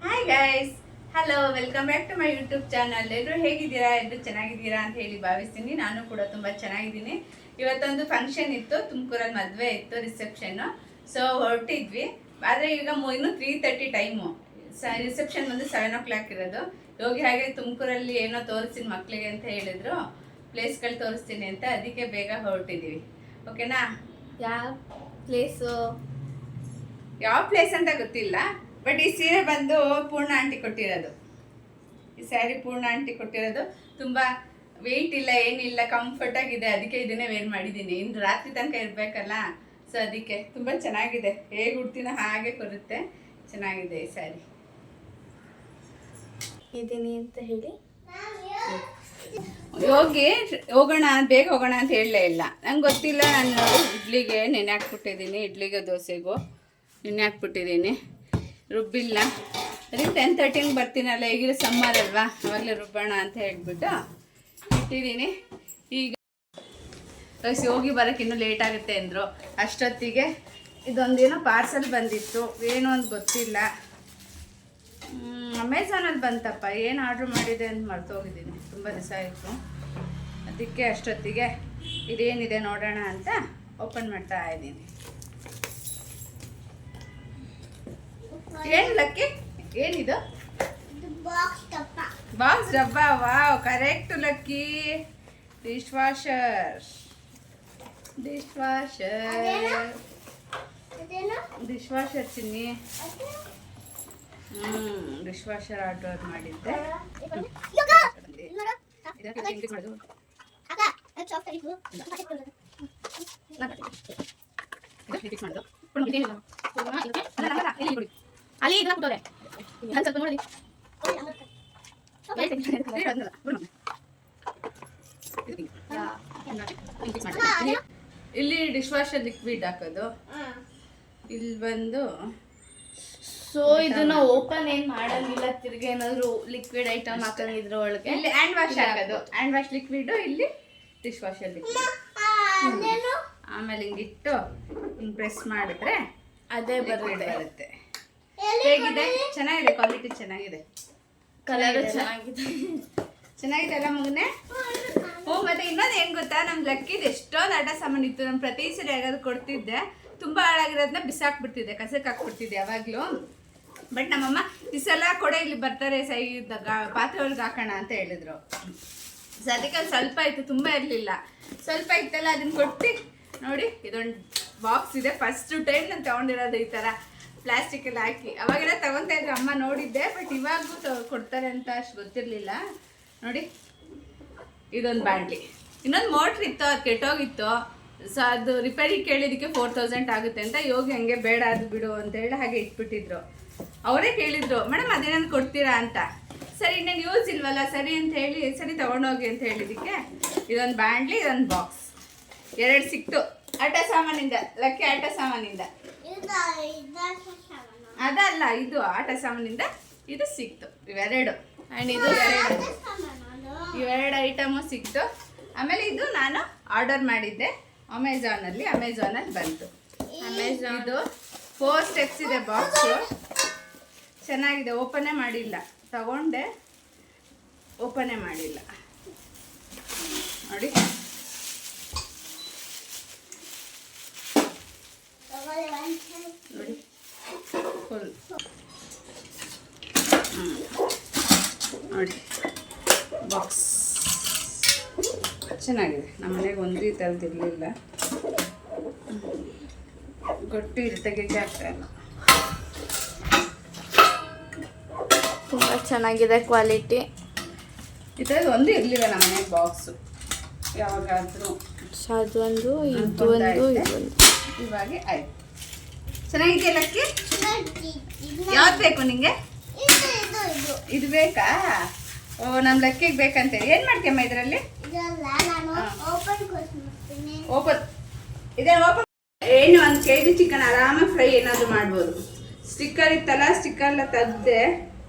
Hi guys, hello, welcome back to my YouTube channel. ಎಲ್ಲರೂ ಹೇಗಿದ್ದೀರಾ? ಎಲ್ಲರೂ ಚೆನ್ನಾಗಿದ್ದೀರಾ ಅಂತ ಹೇಳಿ ಭಾವಿಸ್ತೀನಿ. ನಾನು ಕೂಡ ತುಂಬ ಚೆನ್ನಾಗಿದ್ದೀನಿ. ಇವತ್ತೊಂದು ಫಂಕ್ಷನ್ ಇತ್ತು, ತುಮಕೂರಲ್ಲಿ ಮದುವೆ ಇತ್ತು, ರಿಸೆಪ್ಷನ್. ಸೊ ಹೊರಟಿದ್ವಿ. ಆದರೆ ಈಗ ಇನ್ನೂ 3:30 ಟೈಮು. ರಿಸೆಪ್ಷನ್ ಬಂದು 7 o'clock ಇರೋದು. ಹೋಗಿ ಹಾಗೆ ತುಮಕೂರಲ್ಲಿ ಏನೋ ತೋರಿಸ್ತೀನಿ ಮಕ್ಕಳಿಗೆ ಅಂತ ಹೇಳಿದ್ರು, ಪ್ಲೇಸ್ಗಳು ತೋರಿಸ್ತೀನಿ ಅಂತ. ಅದಕ್ಕೆ ಬೇಗ ಹೊರಟಿದ್ದೀವಿ. ಓಕೆನಾ? ಯಾವ ಪ್ಲೇಸ್ ಅಂತ ಗೊತ್ತಿಲ್ಲ, ಬಟ್ ಈ ಸೀರೆ ಬಂದು ಪೂರ್ಣ ಆಂಟಿ ಕೊಟ್ಟಿರೋದು. ಈ ಸ್ಯಾರಿ ಪೂರ್ಣ ಆಂಟಿ ಕೊಟ್ಟಿರೋದು. ತುಂಬ ವೆಯ್ಟ್ ಇಲ್ಲ, ಏನಿಲ್ಲ, ಕಂಫರ್ಟ್ ಆಗಿದೆ. ಅದಕ್ಕೆ ಇದನ್ನೇ ವೇರ್ ಮಾಡಿದ್ದೀನಿ. ಇನ್ನು ರಾತ್ರಿ ತನಕ ಇರಬೇಕಲ್ಲ, ಸೊ ಅದಕ್ಕೆ ತುಂಬ ಚೆನ್ನಾಗಿದೆ. ಹೇಗೆ ಉಡ್ತೀನೋ ಹಾಗೆ ಕೊರುತ್ತೆ. ಚೆನ್ನಾಗಿದೆ ಈ ಸ್ಯಾರಿ. ಇದೀನಿ ಅಂತ ಹೇಳಿ ಹೋಗೋಣ, ಬೇಗ ಹೋಗೋಣ ಅಂತ ಹೇಳಲೇ ಇಲ್ಲ. ನಂಗೆ ಗೊತ್ತಿಲ್ಲ. ನಾನು ಇಡ್ಲಿಗೆ ನೆನೆ ಹಾಕ್ಬಿಟ್ಟಿದ್ದೀನಿ, ಇಡ್ಲಿಗೆ ದೋಸೆಗೂ ನೆನೆ ಹಾಕ್ಬಿಟ್ಟಿದ್ದೀನಿ. ರುಬ್ಬಿಲ್ಲ. ಅದಕ್ಕೆ 10:30 ಬರ್ತೀನಲ್ಲ, ಈಗಿರೋ ಸಮ್ಮರ್ ಅಲ್ವಾ, ಅವಾಗಲೇ ರುಬ್ಬೋಣ ಅಂತ ಹೇಳ್ಬಿಟ್ಟು ಇಟ್ಟಿದ್ದೀನಿ. ಈಗ ಹೋಗಿ ಬರೋಕ್ಕೆ ಇನ್ನೂ ಲೇಟ್ ಆಗುತ್ತೆ ಅಂದರು. ಅಷ್ಟೊತ್ತಿಗೆ ಇದೊಂದೇನೋ ಪಾರ್ಸಲ್ ಬಂದಿತ್ತು, ಏನು ಅಂತ ಗೊತ್ತಿಲ್ಲ. ಅಮೆಝಾನಲ್ಲಿ ಬಂತಪ್ಪ. ಏನು ಆರ್ಡ್ರ್ ಮಾಡಿದೆ ಅಂತ ಮರ್ತೋಗಿದ್ದೀನಿ, ತುಂಬ ದಿವಸ ಆಯಿತು. ಅದಕ್ಕೆ ಅಷ್ಟೊತ್ತಿಗೆ ಇದೇನಿದೆ ನೋಡೋಣ ಅಂತ ಓಪನ್ ಮಾಡ್ತಾ ಇದ್ದೀನಿ. ಏನು ಲಕ್ಕಿ? ಏನಿದು? ಬಾಕ್ಸ್ ಡಬ್ಬ. Wow, correct lucky. Dish washer ಚಿನ್ನಿ. ಡಿಶ್ ವಾಷರ್ ಆರ್ಡರ್ ಮಾಡಿದ್ದೆ. ಅಲ್ಲಿ ಕೂತವ್ರೆ ಸ್ವಲ್ಪ ನೋಡಿ. ಇಲ್ಲಿ ಡಿಶ್ ವಾಷರ್ ಲಿಕ್ವಿಡ್ ಹಾಕೋದು. ಇಲ್ಲಿ ಬಂದು ಸೊ ಇದನ್ನ ಓಪನ್ ಏನ್ ಮಾಡಂಗಿಲ್ಲ. ತಿರ್ಗಿ ಏನಾದ್ರು ಲಿಕ್ವಿಡ್ ಐಟಮ್ ಹಾಕಂಗಿದ್ರ ಒಳಗೆ ಇಲ್ಲಿ ಹ್ಯಾಂಡ್ ವಾಶ್ ಹಾಕೋದು. ಹ್ಯಾಂಡ್ ವಾಶ್ ಲಿಕ್ವಿಡ್, ಇಲ್ಲಿ ಡಿಶ್ ವಾಷರ್ ಲಿಕ್ವಿಡ್. ಆಮೇಲೆ ಹಿಂಗಿಟ್ಟು ಹಿಂಗೆ ಪ್ರೆಸ್ ಮಾಡಿದ್ರೆ ಅದೇ ಬರುತ್ತೆ. ಹೇಗಿದೆ? ಚೆನ್ನಾಗಿದೆ, ಕ್ವಾಲಿಟಿ ಚೆನ್ನಾಗಿದೆ, ಕಲರ್ ಚೆನ್ನಾಗಿದೆ. ಚೆನ್ನಾಗಿದೆ ಅಲ್ಲ ಮಗನೇ? ಮತ್ತೆ ಇನ್ನೊಂದು ಏನು ಗೊತ್ತಾ, ನಮ್ಮ ಲಕ್ಕಿದ್ ಎಷ್ಟೊಂದು ಆಟ ಸಾಮಾನು ಇತ್ತು. ನಮ್ಮ ಪ್ರತಿ ಸರಿ ಯಾರಾದ್ರು ಕೊಡ್ತಿದ್ದೆ, ತುಂಬ ಹಾಳಾಗಿರೋದನ್ನ ಬಿಸಾಕ್ಬಿಡ್ತಿದ್ದೆ, ಕಸಕ್ಕೆ ಹಾಕ್ಬಿಡ್ತಿದ್ದೆ ಯಾವಾಗಲೂ. ಬಟ್ ನಮ್ಮಮ್ಮ ಈ ಸಲ ಕೊಡೆ ಇಲ್ಲಿ ಬರ್ತಾರೆ ಪಾತ್ರೆ ಒಳಗೆ ಹಾಕೋಣ ಅಂತ ಹೇಳಿದ್ರು. ಸೊ ಅದಕ್ಕೆ ಸ್ವಲ್ಪ ಇತ್ತು, ತುಂಬ ಇರಲಿಲ್ಲ. ಸ್ವಲ್ಪ ಇತ್ತಲ್ಲ, ಅದನ್ನ ಕೊಟ್ಟು ನೋಡಿ, ಇದೊಂದು ಬಾಕ್ಸ್ ಇದೆ. ಫಸ್ಟ್ ಟೈಮ್ ನಾನು ತೊಗೊಂಡಿರೋದು ಈ ಥರ ಪ್ಲಾಸ್ಟಿಕಲ್ಲಿ ಹಾಕಿ. ಅವಾಗೆಲ್ಲ ತಗೊತಾ ಇದ್ರು ಅಮ್ಮ, ನೋಡಿದ್ದೆ. ಬಟ್ ಇವಾಗೂ ಕೊಡ್ತಾರೆ ಅಂತ ಅಷ್ಟು ಗೊತ್ತಿರಲಿಲ್ಲ. ನೋಡಿ, ಇದೊಂದು ಬಾಂಡ್ಲಿ. ಇನ್ನೊಂದು ಮೋಟ್ರ್ ಇತ್ತು, ಅದು ಕೆಟ್ಟೋಗಿತ್ತು. ಸೊ ಅದು ರಿಪೇರಿ ಕೇಳಿದ್ದಕ್ಕೆ 4000 ಆಗುತ್ತೆ ಅಂತ. ಯೋಗಿ ಹಂಗೆ ಬೇಡ ಅದು ಬಿಡು ಅಂತ ಹೇಳಿ ಹಾಗೆ ಇಟ್ಬಿಟ್ಟಿದ್ರು. ಅವರೇ ಕೇಳಿದ್ರು, ಮೇಡಮ್ ಅದೇನಾದ್ರು ಕೊಡ್ತೀರಾ ಅಂತ. ಸರಿ, ಇನ್ನೇನು ಯೂಸ್ ಇಲ್ವಲ್ಲ, ಸರಿ ಅಂತ ಹೇಳಿ ಸರಿ ತೊಗೊಂಡೋಗಿ ಅಂತ ಹೇಳಿದ್ದಕ್ಕೆ ಇದೊಂದು ಬಾಂಡ್ಲಿ, ಇದೊಂದು ಬಾಕ್ಸ್, 2 ಸಿಕ್ತು. ಆಟ ಸಾಮಾನಿಂದ, ಲಕ್ಕಿ ಆಟ ಸಾಮಾನಿಂದ. ಅದಲ್ಲ, ಇದು ಆಟ ಸಾಮಾನಿಂದ ಇದು ಸಿಕ್ತು. ಇವೆರಡು ಇವೆರಡು ಐಟಮು ಸಿಕ್ತು. ಆಮೇಲೆ ಇದು ನಾನು ಆರ್ಡರ್ ಮಾಡಿದ್ದೆ ಅಮೆಝಾನಲ್ಲಿ ಬಂತು. ಇದು 4 ಸ್ಟೆಪ್ಸ್ ಇದೆ ಬಾಕ್ಸು. ಚೆನ್ನಾಗಿದೆ. ಓಪನೇ ಮಾಡಿಲ್ಲ, ತಗೊಂಡೆ, ಓಪನೇ ಮಾಡಿಲ್ಲ. ನೋಡಿ, ನೋಡಿ ಫುಲ್ ನೋಡಿ ಬಾಕ್ಸ್ ಚೆನ್ನಾಗಿದೆ. ನಮ್ಮ ಮನೆಗೆ ಒಂದು ಈ ಥರದ್ದು ಇರಲಿಲ್ಲ. ಗೊತ್ತು ಇದು ತೆಗಿಗೆ ಆಗ್ತಾಯಿಲ್ಲ. ತುಂಬ ಚೆನ್ನಾಗಿದೆ ಕ್ವಾಲಿಟಿ. ಈ ಥರದ್ದು ಒಂದು ಇರಲಿಲ್ಲ ನಮ್ಮ ಮನೆಗೆ ಬಾಕ್ಸು ಯಾವಾಗಾದರೂ. ಅದೊಂದು ಇದೊಂದು ಇವಾಗ ಆಯ್ತು. ಚೆನ್ನಾಗಿದೆಯಾ ಲಕ್ಕಿ? ಯಾವ್ದು ಬೇಕು ನಿಂಗೆ? ಇದು ಬೇಕಾ? ಓ, ನಮ್ಮ ಲಕ್ಕಿಗೆ ಬೇಕಂತೇಳಿ. ಏನು ಮಾಡ್ತೀಯಮ್ಮ ಇದರಲ್ಲಿ? ಓಪನ್ ಇದೆ. ಓಪನ್ ಏನು 1 kg ಚಿಕನ್ ಆರಾಮಾಗಿ ಫ್ರೈ ಏನಾದರೂ ಮಾಡ್ಬೋದು. ಸ್ಟಿಕ್ಕರ್ ಇತ್ತಲ್ಲ, ಸ್ಟಿಕ್ಕರ್ ಎಲ್ಲ ತೆಗ್ದೆ.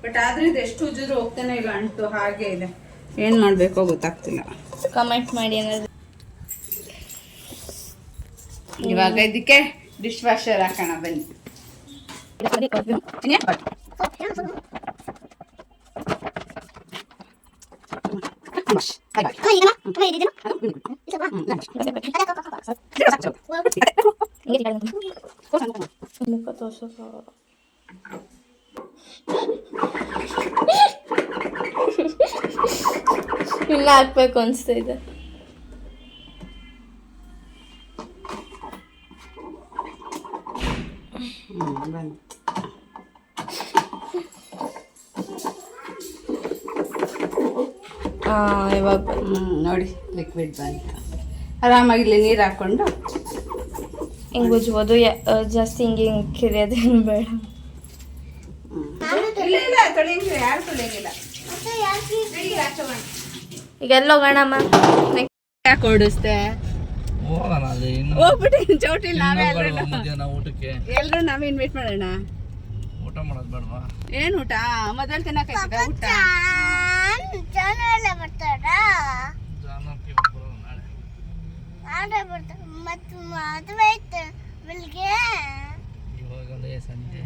ಬಟ್ ಆದರೂ ಇದು ಎಷ್ಟು ಉಜ್ಜಿದ್ರು ಹೋಗ್ತಾನೆ ಇಲ್ಲ, ಅಂಟು ಹಾಗೆ ಇದೆ. ಏನು ಮಾಡಬೇಕೋ ಗೊತ್ತಾಗ್ತಿಲ್ಲ. ಕಮೆಂಟ್ ಮಾಡಿ ಏನಾದ್ರು. ಇವಾಗ ಇದಕ್ಕೆ ಡಿಶ್ ವಾಷರ್ ಹಾಕೋಣ ಬನ್ನಿ. ಮುಖ ತೋರ್ಸೋಕೆ ಇನ್ನ ಹಾಕ್ಬೇಕು ಅನಿಸ್ತಾ ಇದೆ. ಇವಾಗ ನೋಡಿ ಲಿಕ್ವಿಡ್ ಬಂತು. ಆರಾಮಾಗಿ ಇಲ್ಲಿ ನೀರು ಹಾಕ್ಕೊಂಡು ಹಿಂಗೆ ಉಜ್ಬೋದು. ಜಾಸ್ತಿ ಹಿಂಗೆ ಕಿರಿಯೋದೇನು ಬೇಡ. ಇಲ್ಲ ತೊಳೆಯಂಗಿಲ್ಲ, ಯಾರು ತೊಳೆಯಂಗಿಲ್ಲ. ಈಗ ಎಲ್ಲ ಹೋಗೋಣಮ್ಮ. ಯಾಕೆ ಓಡಿಸ್ದೆ? ಹೋಗೋಣ ಅಲ್ಲಿ ಹೋಗ್ಬಿಟ್ಟು ಚೌಟಿಲಿ ನಾವೇ ಮಧ್ಯಾಹ್ನ ಊಟಕ್ಕೆ ಎಲ್ಲರೂ ನಾವೇ ಇನ್ವೈಟ್ ಮಾಡೋಣ. ಊಟ ಮಾಡೋದು ಬೇಡವಾ? ಏನ್ ಊಟ? ಮೊದಲು ತಿನ್ನಕಾಯ್ತದ ಊಟ? ಜಾನಕಿ ಬರೋದು ನಾಳೆ. ಇವಾಗಲೇ ಸಂಜೆ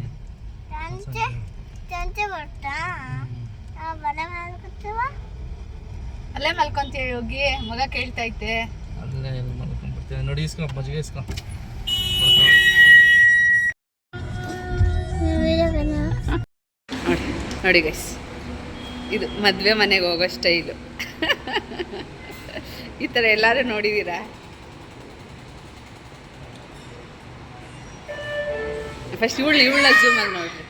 ಅಲ್ಲೇ ಮಲ್ಕೊಂತೀವಿ ಹೋಗಿ, ಮಗ ಕೇಳ್ತೈತೆ. ಅಲ್ಲೇ ಎಲ್ಲಿ ಮಲ್ಕೊಂಡ್ಬಿಡ್ತೀವಿ. ನೋಡಿ ಇಸ್ಕೊ, ಮಜ್ಜಿಗೆ ಇಸ್ಕೊ. ನೋಡಿ ಗೈಸ್, ಇದು ಮದುವೆ ಮನೆಗೆ ಹೋಗೋ ಸ್ಟೈಲು. ಈ ಥರ ಎಲ್ಲರೂ ನೋಡಿದ್ದೀರಾ? ಫಸ್ಟ್ ಇವಳ ಝೂಮಲ್ಲಿ ನೋಡ್ರಿ.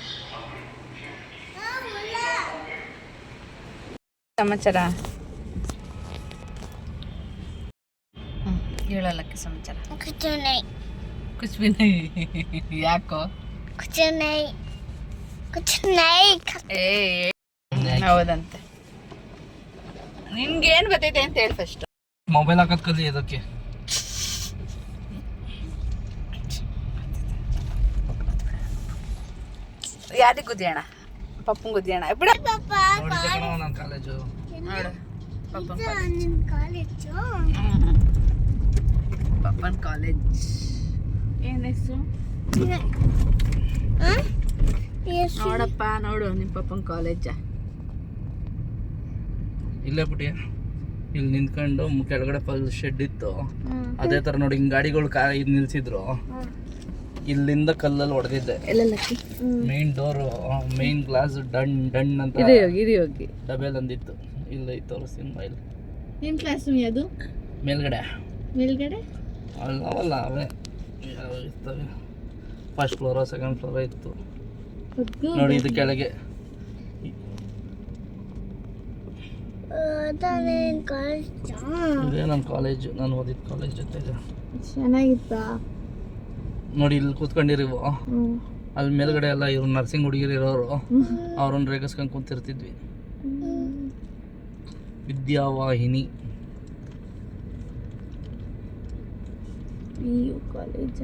ಸಮಾಚಾರ ಹೇಳಲ್ಲಕ್ಕೆ ಸಮಾಚಾರ. ಕುಚ್ ಬಿ ನೈ. ಯಾಕೋ? ಏ ಹೌದಂತೆ. ನಿನ್ಗೇನು ಗೊತ್ತೈತೆ ಅಂತ ಹೇಳಿ ಫಸ್ಟ್. ಮೊಬೈಲ್ ಹಾಕೋದ್ ಕಲಿ ಅದಕ್ಕೆ. ಯಾರಿಗೆ ಗುದ್ದಿಯೋಣ? ಪಪ್ಪಂಗೆ ಗುದ್ದಿಯೋಣ ಬಿಡ. ನನ್ನ ಕಾಲೇಜು ನೋಡು, ಪಪ್ಪನ ಕಾಲೇಜ್. ಏನು ಹೆಸರು? ನೋಡಪ್ಪ, ನೋಡು ನಿಮ್ಮ ಪಪ್ಪನ ಕಾಲೇಜ. ಇಲ್ಲೇ ಬಿಟ್ಟಿ ಇಲ್ಲಿ ನಿಂತ್ಕೊಂಡು ಕೆಳಗಡೆ ಫುಲ್ ಶೆಡ್ ಇತ್ತು. ಅದೇ ತರ ನೋಡಿ ಹಿಂಗ್ ಗಾಡಿಗಳು ಇದು ನಿಲ್ಸಿದ್ರು. ಇಲ್ಲಿಂದ ಕಲ್ಲಲ್ಲಿ ಹೊಡೆದಿದ್ದೆ. ಮೇನ್ ಡೋರು, ಮೇನ್ ಗ್ಲಾಸ್ ಡನ್ ಡನ್ ಅಂತ ಡಬೆಲ್ ಅಂದಿತ್ತು. ಇಲ್ಲ ತೋರಿಸ್ತೀನಿ ಮೊಬೈಲ್. ನಿಮ್ಮ ಕ್ಲಾಸ್ ಅದು ಮೇಲ್ಗಡೆ ಮೇಲ್ಗಡೆ ಅವಲ್ಲ ಅವೇ ಇರ್ತವೆ. ಫಸ್ಟ್ ಫ್ಲೋರ ಸೆಕೆಂಡ್ ಫ್ಲೋರ ಇತ್ತು ನೋಡಿ. ಇದು ಕೆಳಗೆ ಇದೇ ನನ್ನ ಕಾಲೇಜು, ನಾನು ಓದಿದ ಕಾಲೇಜ್ ಜೊತೆಗೆ. ಚೆನ್ನಾಗಿತ್ತಾ? ನೋಡಿ ಇಲ್ಲಿ ಕೂತ್ಕೊಂಡಿರಿವು, ಅಲ್ಲಿ ಮೇಲ್ಗಡೆ ಎಲ್ಲ ಇವ್ರು ನರ್ಸಿಂಗ್ ಹುಡುಗಿರು ಇರೋರು, ಅವ್ರನ್ನ ರೇಗಿಸ್ಕೊಂಡು ಕುಂತಿರ್ತಿದ್ವಿ. ವಿದ್ಯಾವಾಹಿನಿ ಕಾಲೇಜ್.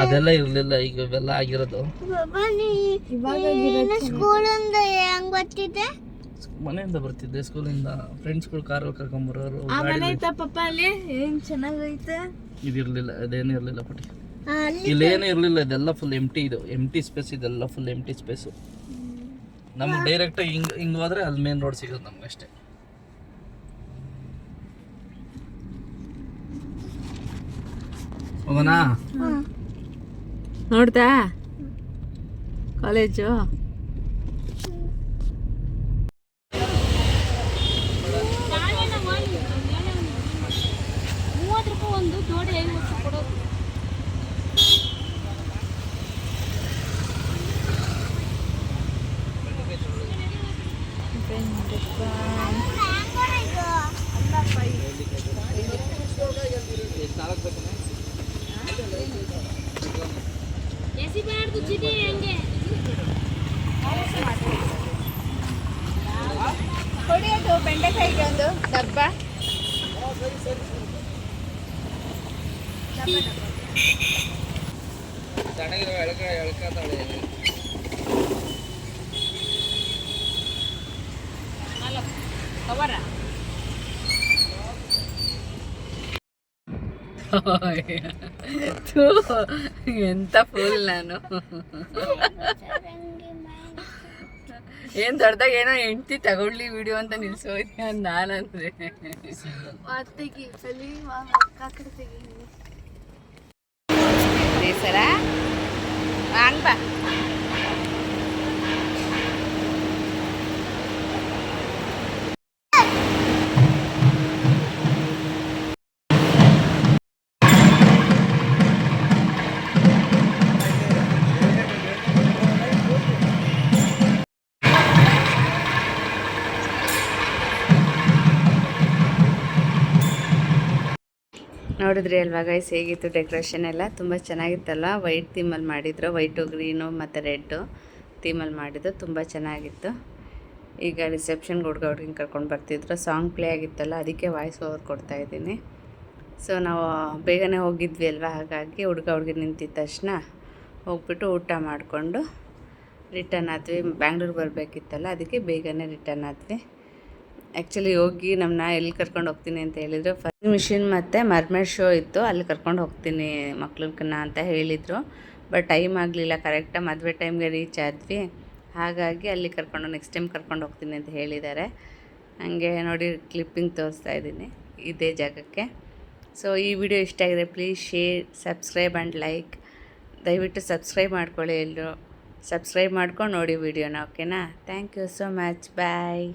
ಅದೆಲ್ಲ ಇರ್ಲಿಲ್ಲ, ಈಗ ಇವೆಲ್ಲ ಆಗಿರೋದು. ಮನೆಯಿಂದ ಬರ್ತಿದ್ದೆ, ಸ್ಕೂಲಿಂದ ಫ್ರೆಂಡ್ಸ್ಗಳು ಕಾರಲ್ಲಿ ಕರ್ಕೊಂಬರೋರು. ಇದಿರ್ಲಿಲ್ಲ, ಅದೇನು ಇರ್ಲಿಲ್ಲ ಪುಟಿ. ಇಲ್ಲೇನು ಇರ್ಲಿಲ್ಲ, ಇದೆಲ್ಲ ಫುಲ್ ಎಂಟಿ. ಇದು ಎಂಟಿ ಸ್ಪೇಸ್, ಇದೆಲ್ಲ ಫುಲ್ ಎಂಟಿ ಸ್ಪೇಸು. ನಮ್ಗೆ ಡೈರೆಕ್ಟ್ ಹಿಂಗ್ ಹೋದ್ರೆ ಅಲ್ಲಿ ಮೇನ್ ರೋಡ್ ಸಿಗೋದು ನಮ್ಗೆ ಅಷ್ಟೇ. ಹೋಗೋಣ? ನೋಡ್ದಾ ಕಾಲೇಜು? ಕೊಡಿಯೋದು ಬೆಂಡೆಕಾಯಿಗೆ ಒಂದು ಡಬ್ಬ. ಚೆನ್ನಾಗಿರೋ ಎಳ್ಕಾತಾಳೆ. ಎಂತ ಫುಲ್ ನಾನು. ಏನ್ ದೊಡ್ಡದಾಗ ಏನೋ ಹೆಂಡ್ತಿ ತಗೊಳ್ಳಿ ವಿಡಿಯೋ ಅಂತ ನಿಲ್ಸೋಯ್ತು ನಾನಂದ್ರೆ ತೆಗಿ ತೆಗಿ ಸರ ಹಂಗ ಬಾ ನೋಡಿದ್ರಿ ಅಲ್ವಾ ಗೈಸ್ ಹೇಗಿತ್ತು ಡೆಕೋರೇಷನ್ ಎಲ್ಲ ತುಂಬ ಚೆನ್ನಾಗಿತ್ತಲ್ಲ. ವೈಟ್ ಥೀಮಲ್ಲಿ ಮಾಡಿದ್ರು, ವೈಟು ಗ್ರೀನು ಮತ್ತು ರೆಡ್ಡು ಥೀಮಲ್ಲಿ ಮಾಡಿದ್ದು ತುಂಬ ಚೆನ್ನಾಗಿತ್ತು. ಈಗ ರಿಸೆಪ್ಷನ್ಗೆ ಹುಡುಗ ಹುಡುಗಿನ ಕರ್ಕೊಂಡು ಬರ್ತಿದ್ರು, ಸಾಂಗ್ ಪ್ಲೇ ಆಗಿತ್ತಲ್ಲ ಅದಕ್ಕೆ ವಾಯ್ಸ್ ಓವರ್ ಕೊಡ್ತಾಯಿದ್ದೀನಿ. ಸೊ ನಾವು ಬೇಗನೆ ಹೋಗಿದ್ವಿ ಅಲ್ವಾ, ಹಾಗಾಗಿ ಹುಡುಗ ಹುಡುಗಿ ನಿಂತಿದ್ದ ತಕ್ಷಣ ಹೋಗ್ಬಿಟ್ಟು ಊಟ ಮಾಡಿಕೊಂಡು ರಿಟರ್ನ್ ಆದ್ವಿ. ಬ್ಯಾಂಗ್ಳೂರಿಗೆ ಬರಬೇಕಿತ್ತಲ್ಲ ಅದಕ್ಕೆ ಬೇಗನೆ ರಿಟರ್ನ್ ಆದ್ವಿ. ಆ್ಯಕ್ಚುಲಿ ಹೋಗಿ ನಮ್ಮನ್ನ ಎಲ್ಲಿ ಕರ್ಕೊಂಡು ಹೋಗ್ತೀನಿ ಅಂತ ಹೇಳಿದರು. ಫಸ್ಟ್ ಮಿಷಿನ್ ಮತ್ತು ಮರ್ಮೇಡ್ ಶೋ ಇತ್ತು, ಅಲ್ಲಿ ಕರ್ಕೊಂಡು ಹೋಗ್ತೀನಿ ಮಕ್ಳನ್ನ ಅಂತ ಹೇಳಿದರು. ಬಟ್ ಟೈಮ್ ಆಗಲಿಲ್ಲ, ಕರೆಕ್ಟಾಗಿ ಮದುವೆ ಟೈಮ್ಗೆ ರೀಚ್ ಆದ್ವಿ. ಹಾಗಾಗಿ ಅಲ್ಲಿ ಕರ್ಕೊಂಡು ನೆಕ್ಸ್ಟ್ ಟೈಮ್ ಕರ್ಕೊಂಡು ಹೋಗ್ತೀನಿ ಅಂತ ಹೇಳಿದ್ದಾರೆ. ಹಾಗೆ ನೋಡಿ ಕ್ಲಿಪ್ಪಿಂಗ್ ತೋರಿಸ್ತಾ ಇದ್ದೀನಿ ಇದೇ ಜಾಗಕ್ಕೆ. ಸೊ ಈ ವಿಡಿಯೋ ಇಷ್ಟ ಆಗಿದೆ, please share, subscribe and like. ದಯವಿಟ್ಟು ಸಬ್ಸ್ಕ್ರೈಬ್ ಮಾಡ್ಕೊಳ್ಳಿ ಎಲ್ಲರೂ. ಸಬ್ಸ್ಕ್ರೈಬ್ ಮಾಡ್ಕೊಂಡು ನೋಡಿ ವಿಡಿಯೋನ, ಓಕೆನಾ? Thank you so much, bye.